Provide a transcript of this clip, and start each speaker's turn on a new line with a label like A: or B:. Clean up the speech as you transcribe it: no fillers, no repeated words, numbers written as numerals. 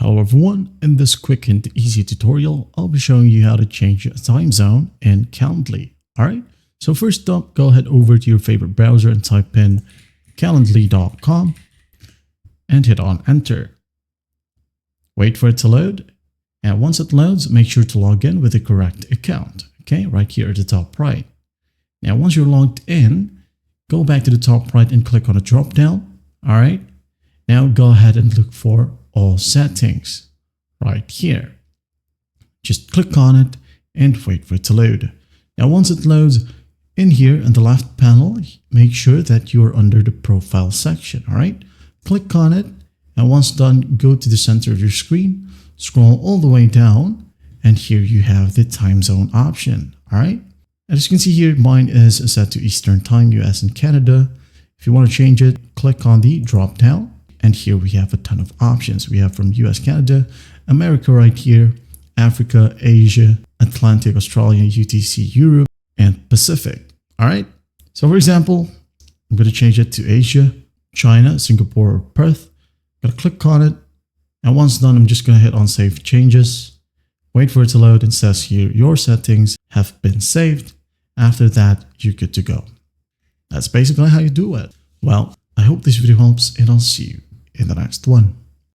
A: Hello everyone, in this quick and easy tutorial, I'll be showing you how to change a time zone in Calendly. Alright, so first up, go ahead over to your favorite browser and type in calendly.com and hit on enter. Wait for it to load, and once it loads, make sure to log in with the correct account. Okay, right here at the top right. Now once you're logged in, go back to the top right and click on the drop down. Alright, now go ahead and look for all settings right here. Just click on it and wait for it to load. Now once it loads, in here in the left panel, make sure that you're under the profile section. All right, click on it, and once done, go to the center of your screen, scroll all the way down, and here you have the time zone option. All right, as you can see here, mine is set to Eastern Time, US and Canada. If you want to change it, click on the drop down. And here we have a ton of options. We have from US, Canada, America right here, Africa, Asia, Atlantic, Australia, UTC, Europe, and Pacific. All right. So for example, I'm going to change it to Asia, China, Singapore, or Perth. I'm going to click on it. And once done, I'm just going to hit on Save Changes. Wait for it to load, and it says here, your settings have been saved. After that, you're good to go. That's basically how you do it. Well, I hope this video helps, and I'll see you in the next one.